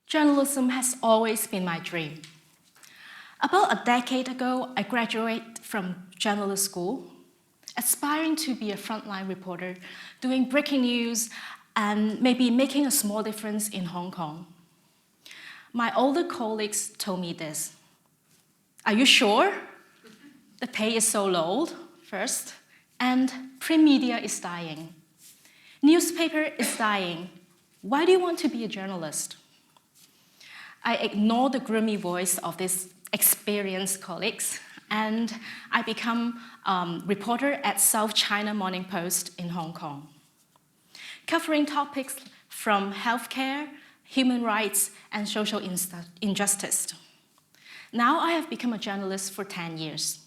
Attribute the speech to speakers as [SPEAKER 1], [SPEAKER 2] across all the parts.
[SPEAKER 1] Journalism has always been my dream. About a decade ago, I graduated from journalist school, aspiring to be a frontline reporter, doing breaking news, and maybe making a small difference in Hong Kong. My older colleagues told me this. Are you sure? The pay is so low, first, and print media is dying. Newspaper is dying. Why do you want to be a journalist? I ignored the gloomy voice of these experienced colleagues, and I became a reporter at South China Morning Post in Hong Kong, covering topics from healthcare, human rights, and social injustice. Now I have become a journalist for 10 years.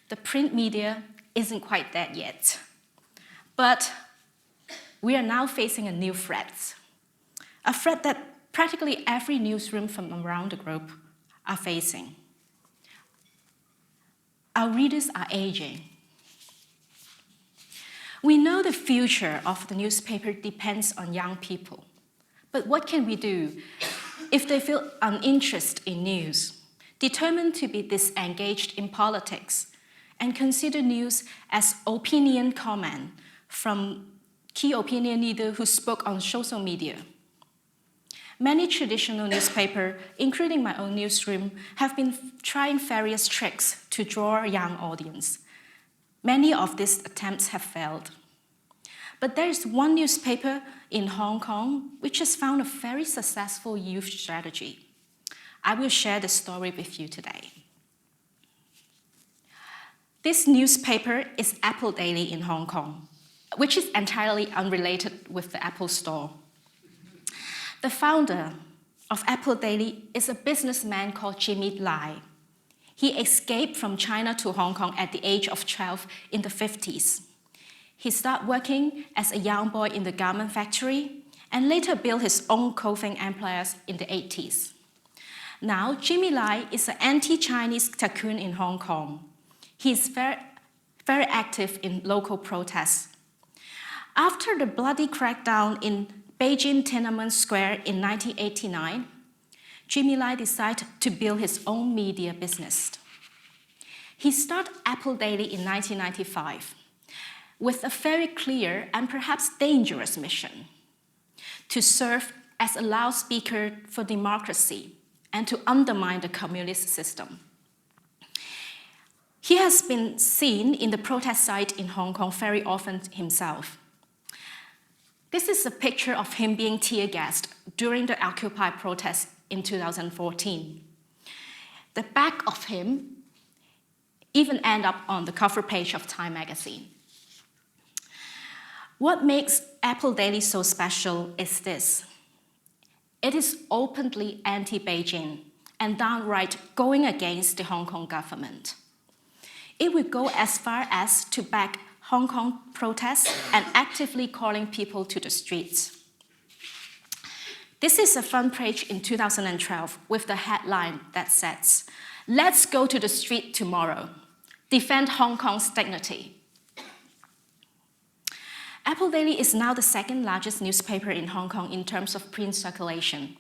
[SPEAKER 1] The print media isn't quite dead yet, but we are now facing a new threat, a threat that practically every newsroom from around the globe are facing. Our readers are aging. We know the future of the newspaper depends on young people, but what can we do if they feel uninterested in news, determined to be disengaged in politics, and consider news as opinion comment from key opinion leaders who spoke on social media? Many traditional newspapers, including my own Newsroom, have been trying various tricks to draw a young audience. Many of these attempts have failed. But there is one newspaper in Hong Kong which has found a very successful youth strategy. I will share the story with you today. This newspaper is Apple Daily in Hong Kong, which is entirely unrelated with the Apple Store. The founder of Apple Daily is a businessman called Jimmy Lai. He escaped from China to Hong Kong at the age of 12 in the 50s. He started working as a young boy in the garment factory and later built his own clothing empires in the 80s. Now, Jimmy Lai is an anti-Chinese tycoon in Hong Kong. He is very active in local protests. After the bloody crackdown in Beijing Tiananmen Square in 1989, Jimmy Lai decided to build his own media business. He started Apple Daily in 1995 with a very clear and perhaps dangerous mission: to serve as a loudspeaker for democracy and to undermine the communist system. He has been seen in the protest site in Hong Kong very often himself. This is a picture of him being tear-gassed during the Occupy protest in 2014. The back of him even ended up on the cover page of Time magazine. What makes Apple Daily so special is this. It is openly anti-Beijing and downright going against the Hong Kong government. It would go as far as to back Hong Kong protests and actively calling people to the streets. This is a front page in 2012 with the headline that says, "Let's go to the street tomorrow. Defend Hong Kong's dignity." Apple Daily is now the second largest newspaper in Hong Kong in terms of print circulation.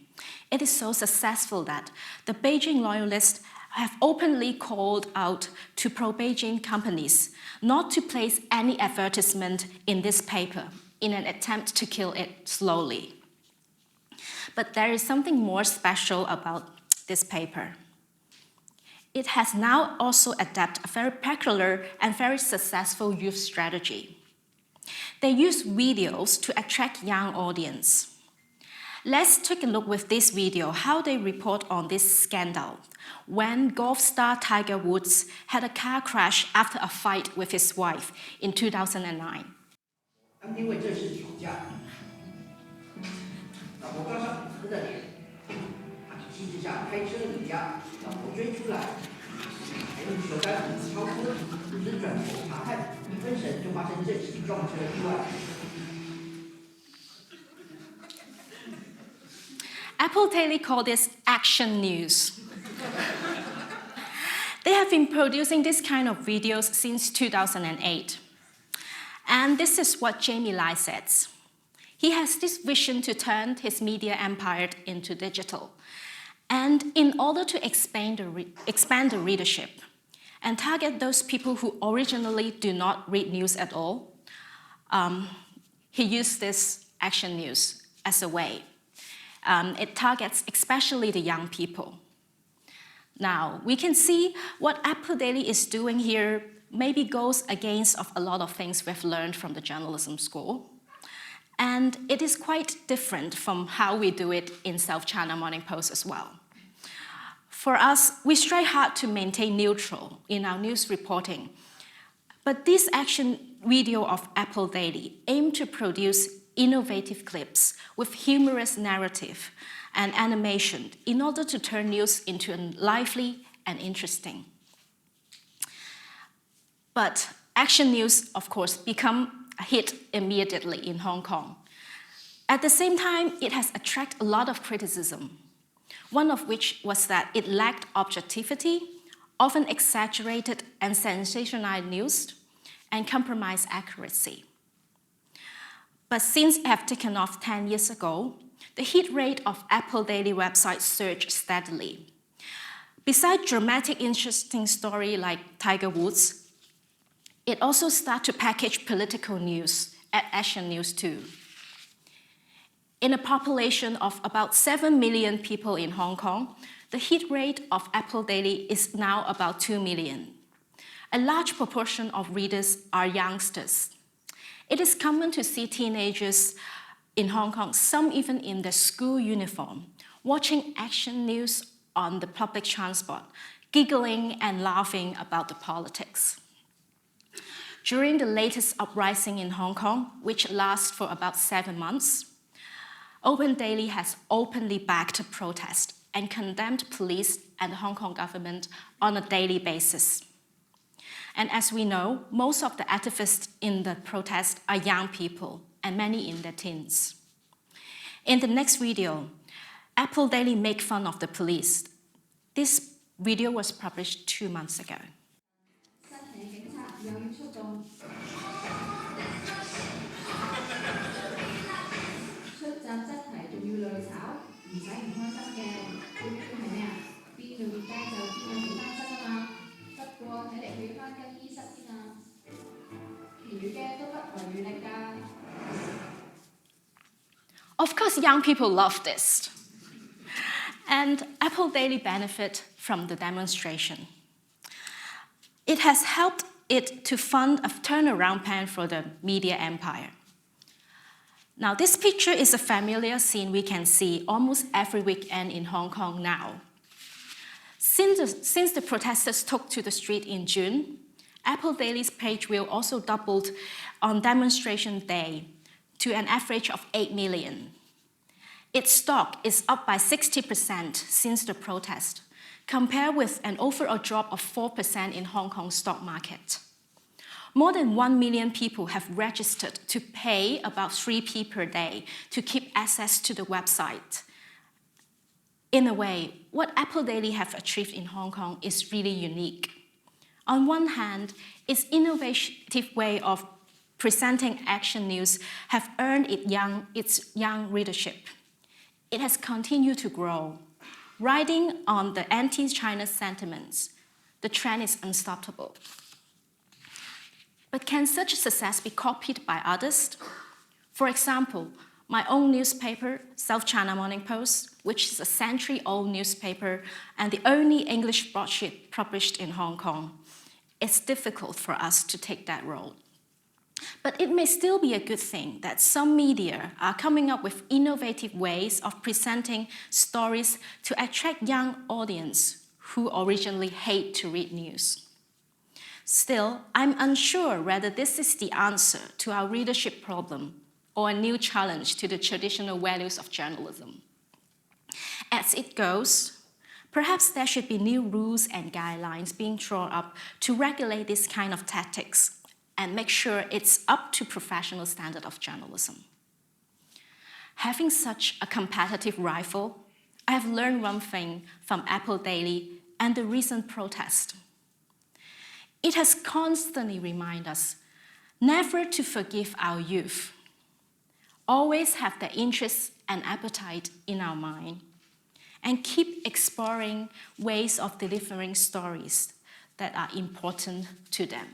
[SPEAKER 1] It is so successful that the Beijing loyalists have openly called out to pro-Beijing companies not to place any advertisement in this paper in an attempt to kill it slowly. But there is something more special about this paper. It has now also adopted a very peculiar and very successful youth strategy. They use videos to attract young audience. Let's take a look with this video how they report on this scandal when golf star Tiger Woods had a car crash after a fight with his wife in 2009.
[SPEAKER 2] 因为这是吵架，老婆抓伤女的脸，他一气之下开车离家，老婆追出来，还用手杆超车，只转头查看，一分神就发生这起撞车意外。
[SPEAKER 1] Apple Daily called this action news. They have been producing this kind of videos since 2008. And this is what Jamie Lai says. He has this vision to turn his media empire into digital. And in order to expand the readership and target those people who originally do not read news at all, he used this action news as a way. It targets especially the young people. Now, we can see what Apple Daily is doing here maybe goes against of a lot of things we've learned from the journalism school. And it is quite different from how we do it in South China Morning Post as well. For us, we strive hard to maintain neutral in our news reporting. But this action video of Apple Daily aimed to produce innovative clips with humorous narrative and animation in order to turn news into lively and interesting. But action news, of course, become a hit immediately in Hong Kong. At the same time, it has attracted a lot of criticism, one of which was that it lacked objectivity, often exaggerated and sensationalized news, and compromised accuracy. But since it have taken off 10 years ago, the hit rate of Apple Daily website surged steadily. Besides dramatic, interesting story like Tiger Woods, it also started to package political news at action news too. In a population of about 7 million people in Hong Kong, the hit rate of Apple Daily is now about 2 million. A large proportion of readers are youngsters. It is common to see teenagers in Hong Kong, some even in their school uniform, watching action news on the public transport, giggling and laughing about the politics. During the latest uprising in Hong Kong, which lasts for about 7 months, Open Daily has openly backed a protest and condemned police and the Hong Kong government on a daily basis. And as we know, most of the activists in the protest are young people, and many in their teens. In the next video, Apple Daily make fun of the police. This video was published 2 months ago. Of course, young people love this. And Apple Daily benefit from the demonstration. It has helped it to fund a turnaround plan for the media empire. Now, this picture is a familiar scene we can see almost every weekend in Hong Kong now. Since the protesters took to the street in June, Apple Daily's page view also doubled on demonstration day to an average of 8 million. Its stock is up by 60% since the protest, compared with an overall drop of 4% in Hong Kong stock market. More than 1 million people have registered to pay about 3p per day to keep access to the website. In a way, what Apple Daily have achieved in Hong Kong is really unique. On one hand, its innovative way of presenting action news have earned its young readership. It has continued to grow. Riding on the anti-China sentiments, the trend is unstoppable. But can such success be copied by others? For example, my own newspaper, South China Morning Post, which is a century-old newspaper and the only English broadsheet published in Hong Kong, it's difficult for us to take that role. But it may still be a good thing that some media are coming up with innovative ways of presenting stories to attract young audience who originally hate to read news. Still, I'm unsure whether this is the answer to our readership problem or a new challenge to the traditional values of journalism. As it goes, perhaps there should be new rules and guidelines being drawn up to regulate this kind of tactics and make sure it's up to professional standard of journalism. Having such a competitive rival, I have learned one thing from Apple Daily and the recent protest. It has constantly reminded us never to forgive our youth. always have their interests and appetite in our mind, and keep exploring ways of delivering stories that are important to them.